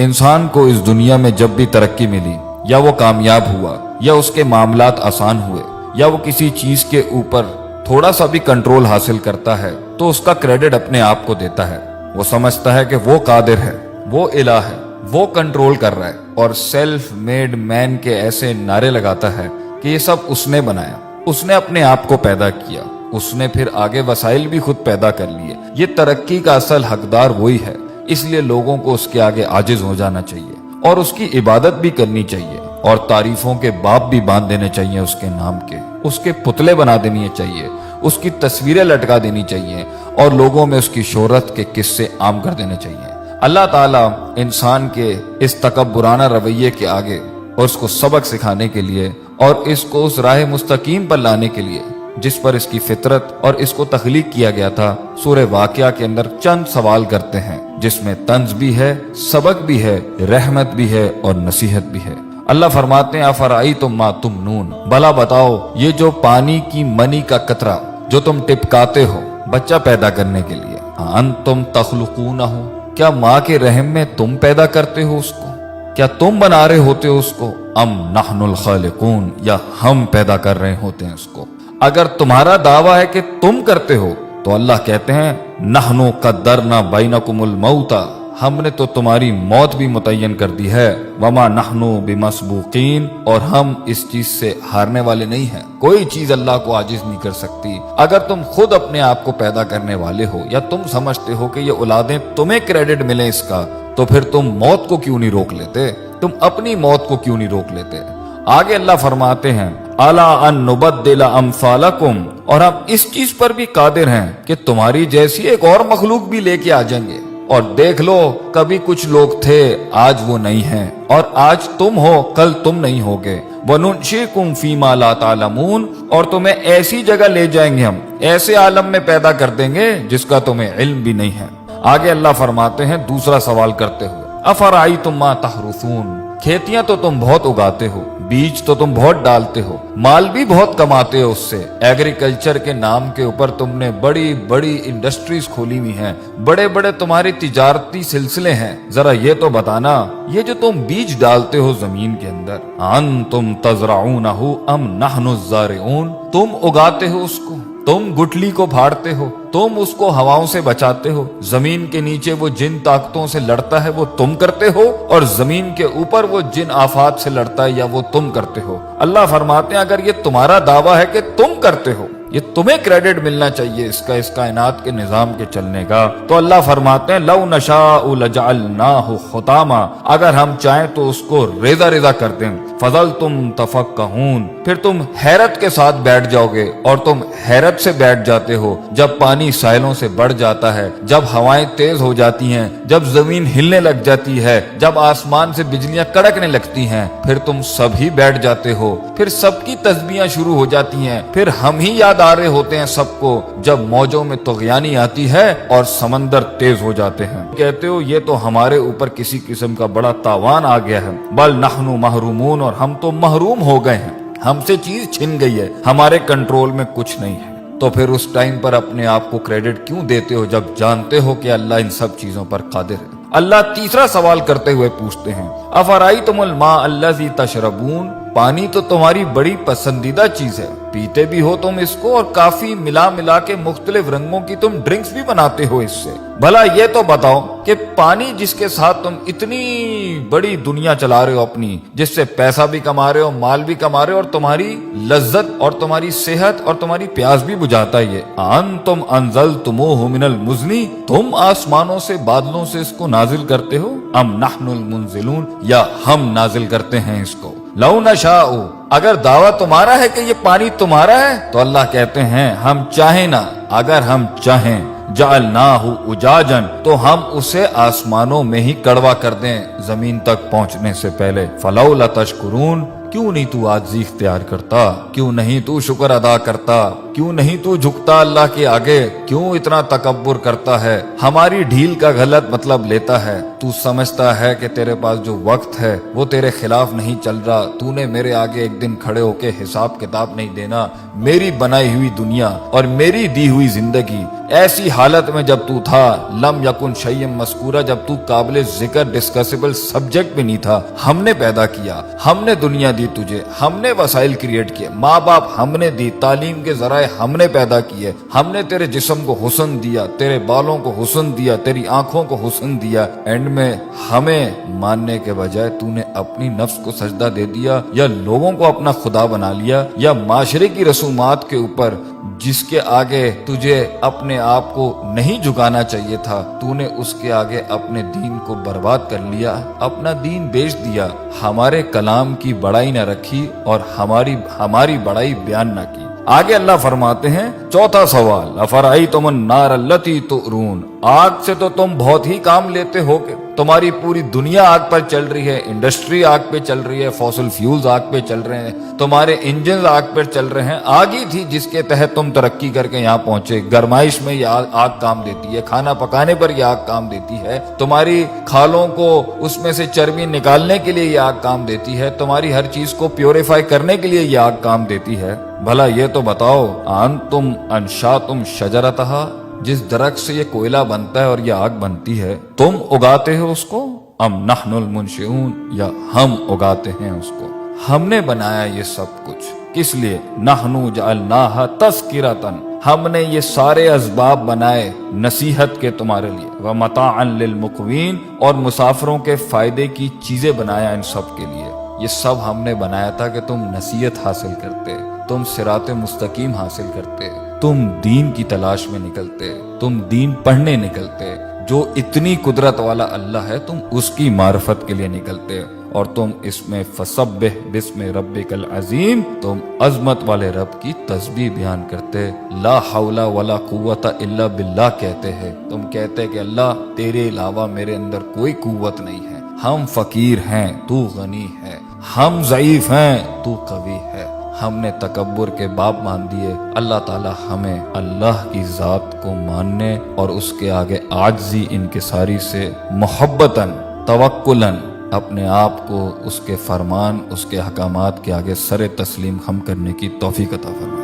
انسان کو اس دنیا میں جب بھی ترقی ملی، یا وہ کامیاب ہوا، یا اس کے معاملات آسان ہوئے، یا وہ کسی چیز کے اوپر تھوڑا سا بھی کنٹرول حاصل کرتا ہے، تو اس کا کریڈٹ اپنے آپ کو دیتا ہے۔ وہ سمجھتا ہے کہ وہ قادر ہے، وہ الہ ہے، وہ کنٹرول کر رہا ہے، اور سیلف میڈ مین کے ایسے نعرے لگاتا ہے کہ یہ سب اس نے بنایا، اس نے اپنے آپ کو پیدا کیا، اس نے پھر آگے وسائل بھی خود پیدا کر لیے، یہ ترقی کا اصل حقدار وہی ہے۔ اس لیے لوگوں کو اس کے آگے عاجز ہو جانا چاہیے، اور اس کی عبادت بھی کرنی چاہیے، اور تعریفوں کے باب بھی باندھ دینے چاہیے اس کے نام کے، اس کے پتلے بنا دینے چاہیے، اس کی تصویریں لٹکا دینی چاہیے، اور لوگوں میں اس کی شہرت کے قصے عام کر دینے چاہیے۔ اللہ تعالیٰ انسان کے اس تکبرانہ رویے کے آگے، اور اس کو سبق سکھانے کے لیے، اور اس کو اس راہ مستقیم پر لانے کے لیے جس پر اس کی فطرت اور اس کو تخلیق کیا گیا تھا، سورہ واقعہ کے اندر چند سوال کرتے ہیں، جس میں طنز بھی ہے، سبق بھی ہے، رحمت بھی ہے، اور نصیحت بھی ہے۔ اللہ فرماتے ہیں افرأیتم ما تمنون، بھلا بتاؤ یہ جو پانی کی منی کا قطرہ جو تم ٹپکاتے ہو بچہ پیدا کرنے کے لیے، انتم تخلقونہ، کیا ماں کے رحم میں تم پیدا کرتے ہو اس کو؟ کیا تم بنا رہے ہوتے ہو اس کو؟ ام نحن الخالقون، یا ہم پیدا کر رہے ہوتے ہیں اس کو؟ اگر تمہارا دعویٰ ہے کہ تم کرتے ہو تو اللہ کہتے ہیں نحن قدرنا بینکم الموت، ہم نے تو تمہاری موت بھی متعین کر دی ہے، وما نحن بمسبوقین، اور ہم اس چیز سے ہارنے والے نہیں ہیں، کوئی چیز اللہ کو عاجز نہیں کر سکتی۔ اگر تم خود اپنے آپ کو پیدا کرنے والے ہو، یا تم سمجھتے ہو کہ یہ اولادیں تمہیں کریڈٹ ملے اس کا، تو پھر تم موت کو کیوں نہیں روک لیتے؟ تم اپنی موت کو کیوں نہیں روک لیتے؟ آگے اللہ فرماتے ہیں الا ان نبدل امثالکم، اور ہم اس چیز پر بھی قادر ہیں کہ تمہاری جیسی ایک اور مخلوق بھی لے کے آ جائیں گے، اور دیکھ لو کبھی کچھ لوگ تھے آج وہ نہیں ہیں، اور آج تم ہو کل تم نہیں ہوگے، وَنُنشِئْكُمْ فِي مَا لَا تَعْلَمُونَ، اور تمہیں ایسی جگہ لے جائیں گے، ہم ایسے عالم میں پیدا کر دیں گے جس کا تمہیں علم بھی نہیں ہے۔ آگے اللہ فرماتے ہیں دوسرا سوال کرتے ہوئے افرأیتم ما تحرثون، کھیتیاں تو تم بہت اگاتے ہو، بیج تو تم بہت ڈالتے ہو، مال بھی بہت کماتے ہو اس سے، ایگریکلچر کے نام کے اوپر تم نے بڑی بڑی انڈسٹریز کھولی ہوئی ہیں، بڑے بڑے تمہارے تجارتی سلسلے ہیں، ذرا یہ تو بتانا یہ جو تم بیج ڈالتے ہو زمین کے اندر، انتم تزرعونہ ام نحن الزارعون، تم اگاتے ہو اس کو، تم گٹلی کو پھاڑتے ہو، تم اس کو ہواؤں سے بچاتے ہو، زمین کے نیچے وہ جن طاقتوں سے لڑتا ہے وہ تم کرتے ہو، اور زمین کے اوپر وہ جن آفات سے لڑتا ہے یا وہ تم کرتے ہو۔ اللہ فرماتے ہیں اگر یہ تمہارا دعویٰ ہے کہ تم کرتے ہو، یہ تمہیں کریڈٹ ملنا چاہیے اس کائنات کے نظام کے چلنے کا، تو اللہ فرماتے ہیں لو نشاء لجعلناہ حطاما، اگر ہم چاہیں تو اس کو ریزہ ریزہ کر دیں، فظلتم تفکہون، پھر تم حیرت کے ساتھ بیٹھ جاؤ گے، اور تم حیرت سے بیٹھ جاتے ہو جب پانی ساحلوں سے بڑھ جاتا ہے، جب ہوائیں تیز ہو جاتی ہیں، جب زمین ہلنے لگ جاتی ہے، جب آسمان سے بجلیاں کڑکنے لگتی ہیں، پھر تم سب ہی بیٹھ جاتے ہو، پھر سب کی تسبیحاں شروع ہو جاتی ہیں، پھر ہم ہی یاد آ رہے ہوتے ہیں سب کو جب موجوں میں طغیانی آتی ہے اور سمندر تیز ہو جاتے ہیں، کہتے ہو یہ تو ہمارے اوپر کسی قسم کا بڑا تاوان آ گیا ہے، بل نحن محرومون، اور ہم تو محروم ہو گئے ہیں، ہم سے چیز چھن گئی ہے، ہمارے کنٹرول میں کچھ نہیں ہے۔ تو پھر اس ٹائم پر اپنے آپ کو کریڈٹ کیوں دیتے ہو جب جانتے ہو کہ اللہ ان سب چیزوں پر قادر ہے؟ اللہ تیسرا سوال کرتے ہوئے پوچھتے ہیں افرأیتم الماء الذی تشربون، پانی تو تمہاری بڑی پسندیدہ چیز ہے، پیتے بھی ہو تم اس کو، اور کافی ملا ملا کے مختلف رنگوں کی تم ڈرنکس بھی بناتے ہو اس سے، بھلا یہ تو بتاؤ کہ پانی جس کے ساتھ تم اتنی بڑی دنیا چلا رہے ہو اپنی، جس سے پیسہ بھی کما رہے ہو، مال بھی کما رہے ہو، اور تمہاری لذت اور تمہاری صحت اور تمہاری پیاس بھی بجھاتا ہے، یہ انتم انزلتموہ من المزن، تم آسمانوں سے بادلوں سے اس کو نازل کرتے ہو، ام نحن المنزلون، یا ہم نازل کرتے ہیں اس کو، لو نشاء، اگر دعویٰ تمہارا ہے کہ یہ پانی تمہارا ہے تو اللہ کہتے ہیں ہم چاہیں نا، اگر ہم چاہیں جعلناہ اجاجا، تو ہم اسے آسمانوں میں ہی کڑوا کر دیں زمین تک پہنچنے سے پہلے، فلولا تشکرون، کیوں نہیں تو عاجزی اختیار کرتا، کیوں نہیں تو شکر ادا کرتا، کیوں نہیں تو جھکتا اللہ کے آگے، کیوں اتنا تکبر کرتا ہے، ہماری ڈھیل کا غلط مطلب لیتا ہے، تو سمجھتا ہے کہ تیرے پاس جو وقت ہے وہ تیرے خلاف نہیں چل رہا، تو نے میرے آگے ایک دن کھڑے ہو کے حساب کتاب نہیں دینا، میری بنائی ہوئی دنیا اور میری دی ہوئی زندگی ایسی حالت میں جب تو تھا لم یکن شیئا مذکورا، جب تو قابل ذکر ڈسکسیبل سبجیکٹ بھی نہیں تھا، ہم نے پیدا کیا، ہم نے دنیا دی تجھے، ہم نے وسائل کریٹ کیے، ماں باپ ہم نے دی، تعلیم کے ذرائع ہم نے پیدا کیے، ہم نے تیرے جسم کو حسن دیا، تیرے بالوں کو حسن دیا، تیری آنکھوں کو حسن دیا، اینڈ میں ہمیں ماننے کے بجائے تو نے اپنی نفس کو سجدہ دے دیا، یا لوگوں کو اپنا خدا بنا لیا، یا معاشرے کی رسومات کے اوپر جس کے آگے تجھے اپنے آپ کو نہیں جھکانا چاہیے تھا، تو نے اس کے آگے اپنے دین کو برباد کر لیا، اپنا دین بیچ دیا، ہمارے کلام کی بڑائی نہ رکھی اور ہماری بڑائی بیان نہ کی۔ آگے اللہ فرماتے ہیں چوتھا سوال، افرأیتم النار التی تؤرون، آگ سے تو تم بہت ہی کام لیتے ہو کہ تمہاری پوری دنیا آگ پر چل رہی ہے، انڈسٹری آگ پہ چل رہی ہے، فوسل فیولز آگ پہ چل رہے ہیں، تمہارے انجنز آگ پر چل رہے ہیں، آگ ہی تھی جس کے تحت تم ترقی کر کے یہاں پہنچے، گرمائش میں یہ آگ کام دیتی ہے، کھانا پکانے پر یہ آگ کام دیتی ہے، تمہاری کھالوں کو اس میں سے چربی نکالنے کے لیے یہ آگ کام دیتی ہے، تمہاری ہر چیز کو پیوریفائی کرنے کے لیے یہ آگ کام دیتی ہے۔ بھلا یہ تو بتاؤ، انتم انشاتم شجرتہا، جس درخت سے یہ کوئلہ بنتا ہے اور یہ آگ بنتی ہے، تم اگاتے ہو اس کو، ام نحن المنشئون، یا ہم اگاتے ہیں اس کو، ہم نے بنایا یہ سب کچھ، کس لیے؟ نحن جعلناها تذکرۃ، ہم نے یہ سارے اسباب بنائے نصیحت کے تمہارے لیے، ومتاعا للمقوین، اور مسافروں کے فائدے کی چیزیں بنایا ان سب کے لیے، یہ سب ہم نے بنایا تھا کہ تم نصیحت حاصل کرتے، تم صراط مستقیم حاصل کرتے، تم دین کی تلاش میں نکلتے، تم دین پڑھنے نکلتے، جو اتنی قدرت والا اللہ ہے تم اس کی معرفت کے لیے نکلتے، اور تم اس میں فسبح بسم ربک العظیم، تم عظمت والے رب کی تسبیح بیان کرتے، لا حول ولا قوت الا باللہ کہتے ہیں، تم کہتے کہ اللہ تیرے علاوہ میرے اندر کوئی قوت نہیں ہے، ہم فقیر ہیں تو غنی ہے، ہم ضعیف ہیں تو قوی ہے، ہم نے تکبر کے باب مان دیے۔ اللہ تعالی ہمیں اللہ کی ذات کو ماننے اور اس کے آگے عاجزی انکساری سے محبتاً توکلاً اپنے آپ کو اس کے فرمان، اس کے احکامات کے آگے سر تسلیم خم کرنے کی توفیق عطا فرمائے۔